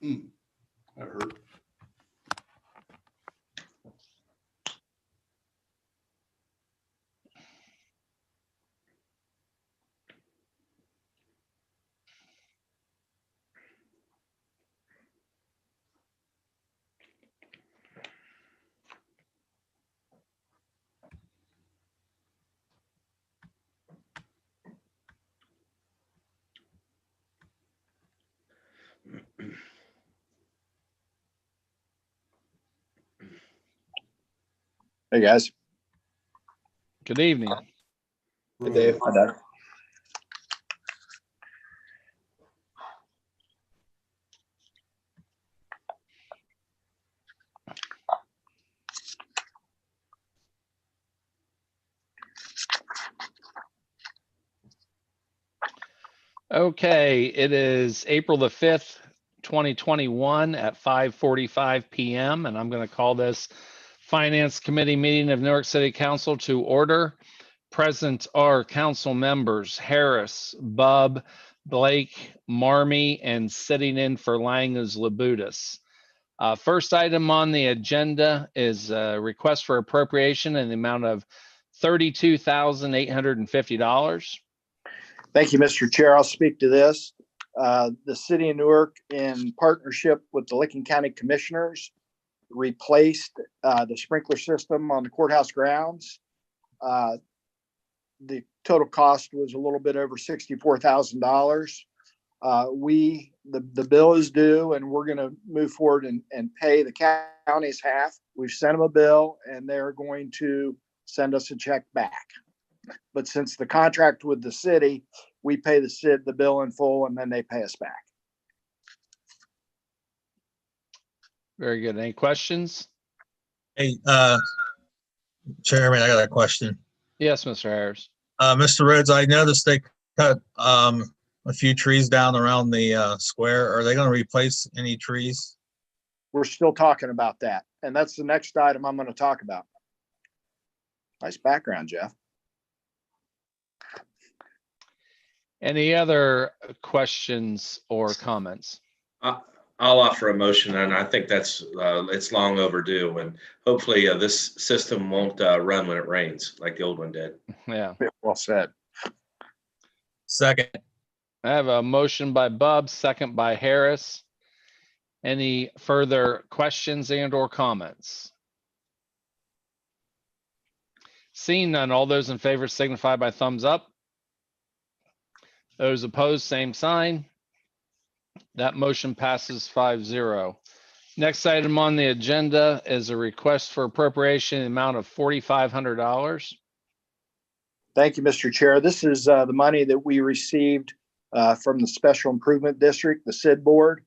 That hurt. Hey guys. Good evening. Hey Dave. Hi Doug. Okay, it is April the 5th, 2021 at 5:45 p.m. and I'm going to call this Finance Committee meeting of Newark City Council to order. Present are council members Harris, Bub, Blake, Marmee, and sitting in for Lang is Labutus. First item on the agenda is a request for appropriation in the amount of $32,850. Thank you, Mr. Chair. I'll speak to this. The city of Newark, in partnership with the Licking County Commissioners, replaced the sprinkler system on the courthouse grounds. The total cost was a little bit over $64,000. The bill is due, and we're going to move forward and pay the county's half. We've sent them a bill, and they're going to send us a check back. But since the contract with the city, we pay the bill in full, and then they pay us back. Very good. Any questions? Hey, Chairman, I got a question. Yes, Mr. Harris. Mr. Rhodes, I noticed they cut a few trees down around the square. Are they going to replace any trees? We're still talking about that, and that's the next item I'm going to talk about. Nice background, Jeff. Any other questions or comments? I'll offer a motion, and I think that's it's long overdue, and hopefully this system won't run when it rains like the old one did. Yeah. Well said. Second. I have a motion by Bub, second by Harris. Any further questions and or comments? Seeing none, all those in favor signify by thumbs up. Those opposed, same sign. That motion passes 5-0. Next item on the agenda is a request for appropriation in the amount of $4,500. Thank you, Mr. Chair. This is the money that we received from the Special Improvement District, the SID board,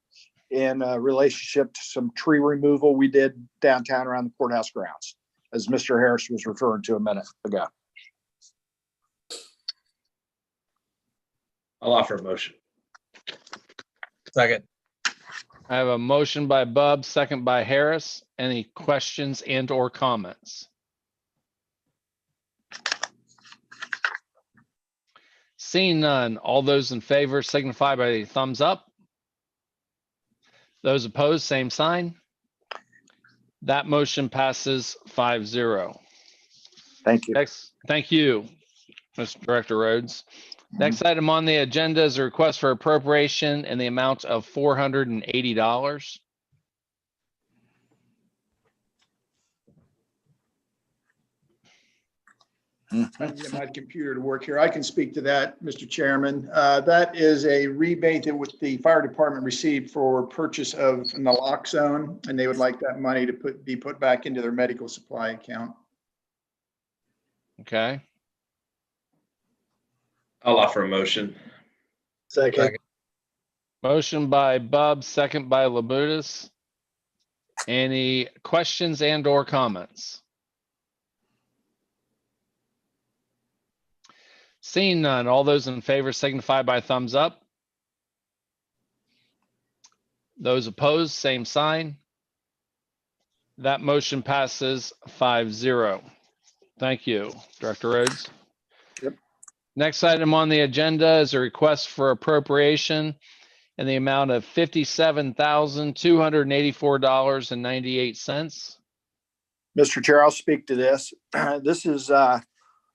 in relationship to some tree removal we did downtown around the courthouse grounds, as Mr. Harris was referring to a minute ago. I'll offer a motion. Second. I have a motion by Bub, second by Harris. Any questions and or comments? Seeing none, all those in favor signify by a thumbs up. Those opposed, same sign. That motion passes 5-0. Thank you. Next, thank you, Mr. Director Rhodes. Next item on the agenda is a request for appropriation in the amount of $480. I can get my computer to work here. I can speak to that, Mr. Chairman. That is a rebate that the fire department received for purchase of naloxone, and they would like that money to be put back into their medical supply account. Okay. I'll offer a motion. Second. Motion by Bub, second by Labutus. Any questions and or comments? Seeing none, all those in favor signify by thumbs up. Those opposed, same sign. That motion passes 5-0. Thank you, Director Rhodes. Yep. Next item on the agenda is a request for appropriation in the amount of $57,284.98. Mr. Chair, I'll speak to this. This is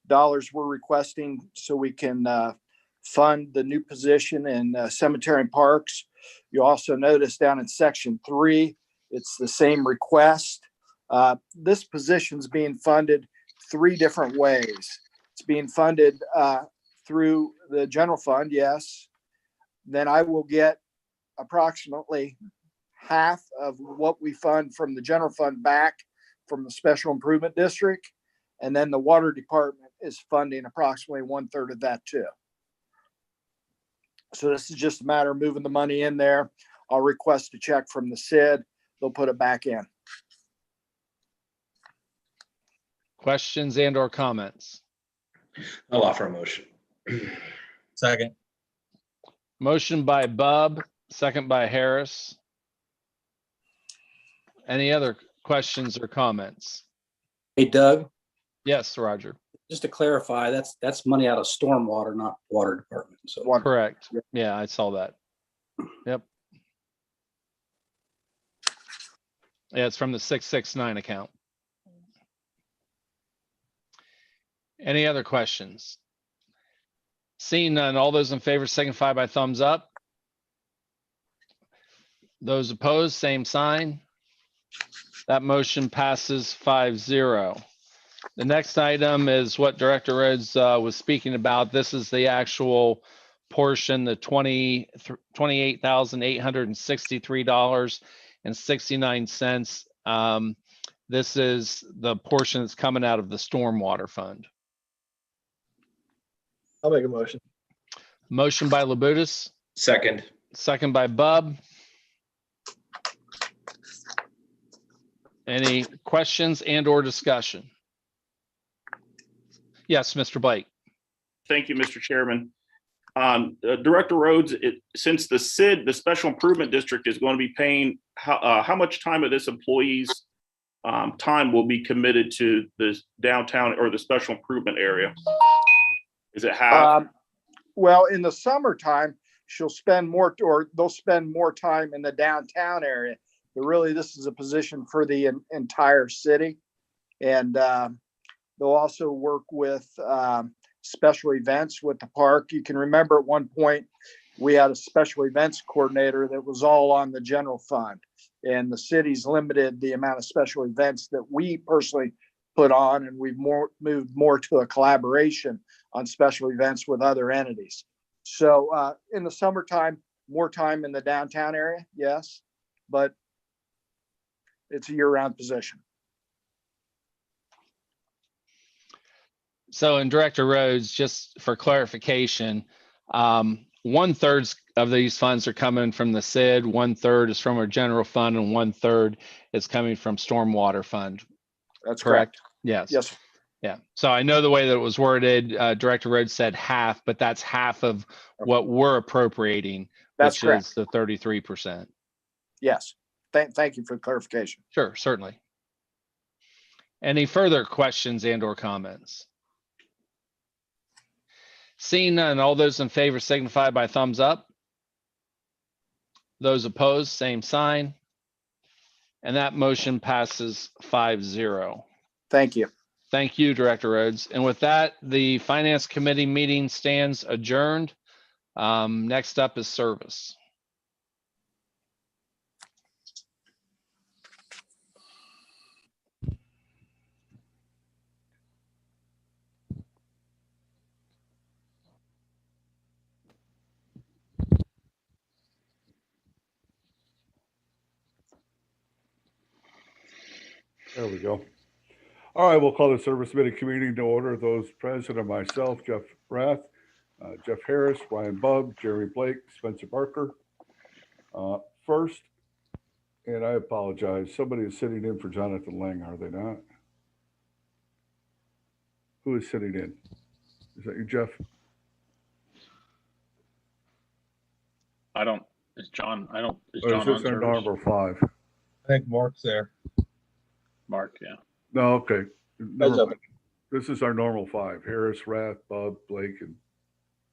dollars we're requesting so we can fund the new position in cemetery and parks. You also notice down in section 3, it's the same request. This position's being funded 3 different ways. It's being funded through the general fund, yes. Then I will get approximately half of what we fund from the general fund back from the special improvement district. And then the water department is funding approximately 1/3 of that too. So this is just a matter of moving the money in there. I'll request a check from the SID. They'll put it back in. Questions and or comments? I'll offer a motion. Second. Motion by Bub, second by Harris. Any other questions or comments? Hey, Doug, Yes, Roger. just to clarify, that's money out of stormwater, not water department. So Correct. Yeah, I saw that. Yep. Yeah, it's from the 669 account. Any other questions? Seeing none, all those in favor signify by thumbs up. Those opposed, same sign. That motion passes 5-0. The next item is what Director Rhodes was speaking about. This is the actual portion, the $28,863.69. This is the portion that's coming out of the stormwater fund. I'll make a motion. Motion by Labutus, Second. second by Bub. Any questions and or discussion? Yes, Mr. Blake. Thank you, Mr. Chairman. Director Rhodes, since the SID, the Special Improvement District, is going to be paying, how much time of this employee's time will be committed to the downtown or the special improvement area? Is it half? Well, in the summertime, she'll spend more, or they'll spend more time in the downtown area. But really, this is a position for the entire city. And they'll also work with special events with the park. You can remember at one point, we had a special events coordinator that was all on the general fund. And the city's limited the amount of special events that we personally put on, and we've moved more to a collaboration on special events with other entities. So in the summertime, more time in the downtown area, yes, but it's a year-round position. So in Director Rhodes, just for clarification, 1/3 of these funds are coming from the SID, 1/3 is from our general fund, and 1/3 is coming from stormwater fund. That's Correct? correct. Yes. Yes. Yeah. So I know the way that it was worded, Director Rhodes said half, but that's half of what we're appropriating, That's which correct. is the 33%. Yes. Thank you for the clarification. Sure, certainly. Any further questions and or comments? Seeing none, all those in favor signify by thumbs up. Those opposed, same sign. And that motion passes 5-0. Thank you. Thank you, Director Rhodes. And with that, the Finance Committee meeting stands adjourned. Next up is service. There we go. All right, we'll call the Service Committee meeting to order. Those present are myself, Jeff Rath, Jeff Harris, Brian Bubb, Jerry Blake, Spencer Barker. First, and I apologize, somebody is sitting in for Jonathan Lang, are they not? Who is sitting in? Is that you, Jeff? Is John Or on is this our service? number 5? I think Mark's there. Mark, yeah. No, okay. Never That's mind. This is our normal 5, Harris, Rath, Bubb, Blake, and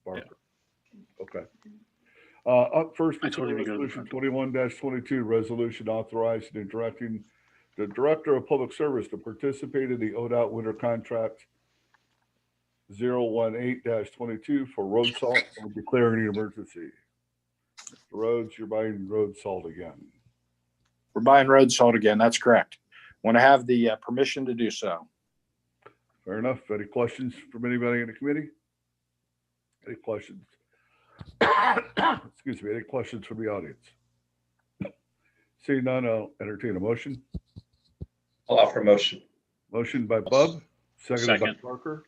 Barker. Okay. Up first, I told consider you to go to the resolution front. 21-22, resolution authorizing and directing the Director of Public Service to participate in the ODOT winter contract 018-22 for road salt and declaring an emergency. Mr. Rhodes, you're buying road salt again. We're buying road salt again. That's correct. Want to have the permission to do so. Fair enough. Any questions from anybody in the committee? Any questions? Excuse me, any questions from the audience? Seeing none, I'll entertain a motion. I'll offer a motion. Motion by Bub, seconded by Second. Parker.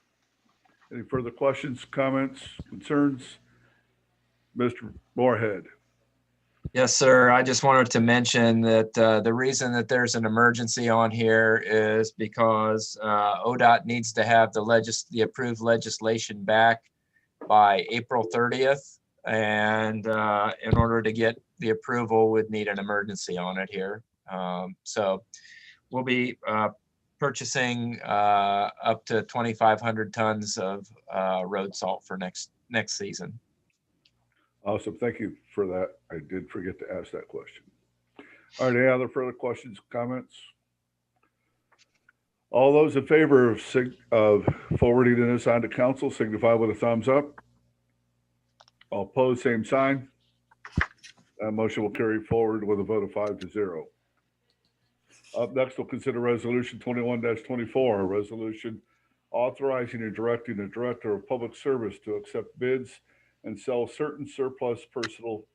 Any further questions, comments, concerns? Mr. Moorhead. Yes, sir. I just wanted to mention that the reason that there's an emergency on here is because ODOT needs to have the approved legislation back by April 30th. And in order to get the approval, would need an emergency on it here. So we'll be purchasing up to 2,500 tons of road salt for next season. Awesome. Thank you for that. I did forget to ask that question. All right. Any other further questions, comments? All those in favor of forwarding this on to council signify with a thumbs up. All opposed, same sign. That motion will carry forward with a vote of 5-0. Up next, we'll consider resolution 21-24, a resolution authorizing and directing the Director of Public Service to accept bids and sell certain surplus personal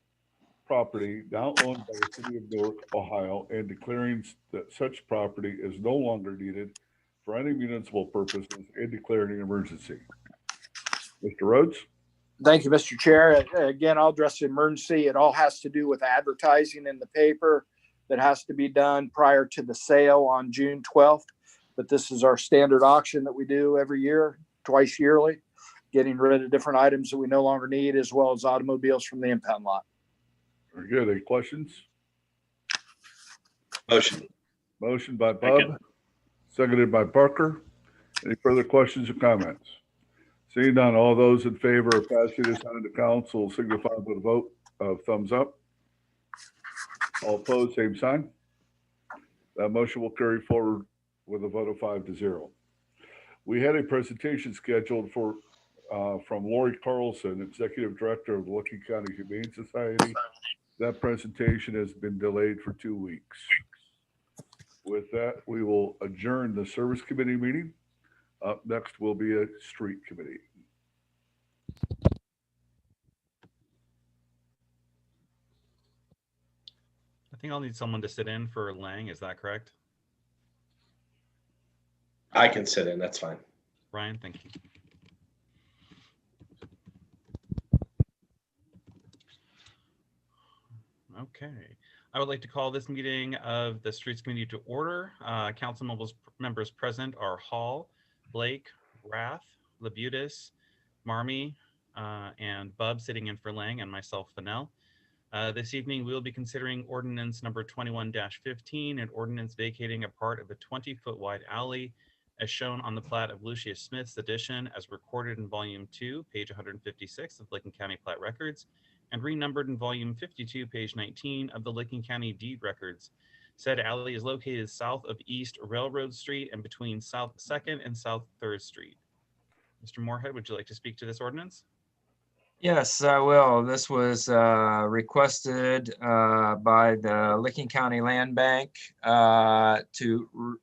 property now owned by the city of Newark, Ohio, and declaring that such property is no longer needed for any municipal purposes and declaring an emergency. Mr. Rhodes? Thank you, Mr. Chair. Again, I'll address the emergency. It all has to do with advertising in the paper that has to be done prior to the sale on June 12th. But this is our standard auction that we do every year, twice yearly, getting rid of different items that we no longer need, as well as automobiles from the impound lot. Very good. Any questions? Motion. Motion by Bub, seconded by Parker. Any further questions or comments? Seeing none, all those in favor of passing this on to council signify with a vote of thumbs up. All opposed, same sign. That motion will carry forward with a vote of 5-0. We had a presentation scheduled for from Lori Carlson, Executive Director of the Licking County Humane Society. That presentation has been delayed for 2 weeks. With that, we will adjourn the Service Committee meeting. Up next will be a Street Committee. I think I'll need someone to sit in for Lang. Is that correct? I can sit in, that's fine. Ryan, thank you. Okay. I would like to call this meeting of the Streets Committee to order. Council members present are Hall, Blake, Rath, Labutus, Marmee, and Bub sitting in for Lang, and myself, Fennell. This evening, we will be considering ordinance number 21-15, an ordinance vacating a part of a 20-foot wide alley as shown on the plat of Lucius Smith's edition as recorded in volume 2, page 156 of Licking County Plat Records, and renumbered in volume 52, page 19 of the Licking County Deed Records. Said alley is located south of East Railroad Street and between South 2nd and South 3rd Street. Mr. Moorhead, would you like to speak to this ordinance? Yes, I will. This was requested by the Licking County Land Bank to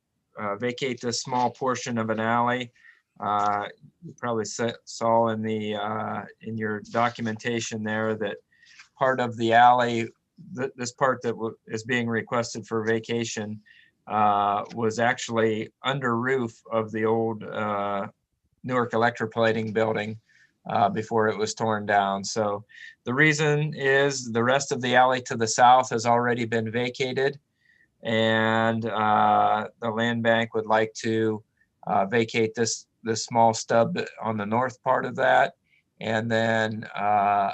vacate this small portion of an alley. You probably saw in the in your documentation there that part of the alley, this part that is being requested for vacation, was actually under roof of the old Newark electroplating building before it was torn down. So the reason is the rest of the alley to the south has already been vacated, and the land bank would like to vacate this small stub on the north part of that, and then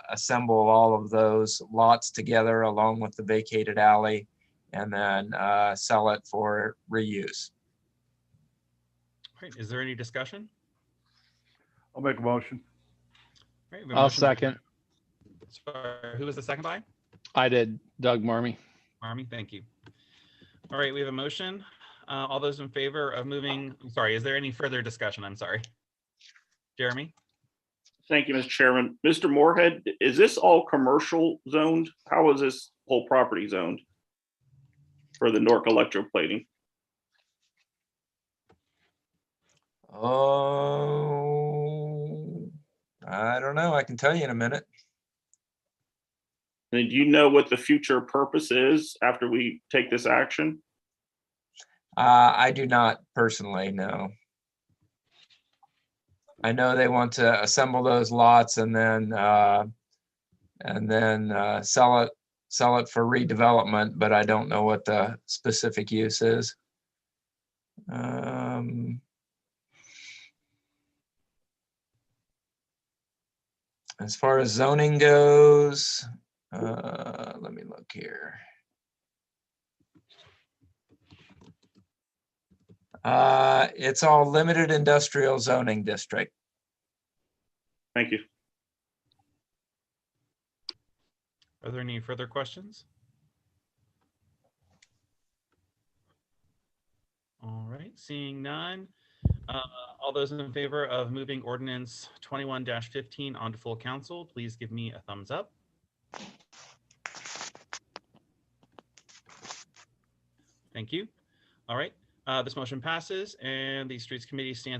assemble all of those lots together along with the vacated alley, and then sell it for reuse. All right, is there any discussion? I'll make a motion. All right, we have a I'll motion second. Sorry, who was the second by? I did, Doug Marmy. Marmy, thank you. All right, we have a motion. All those in favor of moving, I'm sorry, is there any further discussion? I'm sorry. Jeremy? Thank you, Mr. Chairman. Mr. Moorhead, is this all commercial zoned? How is this whole property zoned for the Nork electroplating? Oh, I don't know. I can tell you in a minute. And do you know what the future purpose is after we take this action? I do not personally know. I know they want to assemble those lots and then sell it for redevelopment, but I don't know what the specific use is. As far as zoning goes, let me look here. It's all limited industrial zoning district. Thank you. Are there any further questions? All right, seeing none. All those in favor of moving ordinance 21-15 onto full council, please give me a thumbs up. Thank you. All right, this motion passes and the Streets Committee stands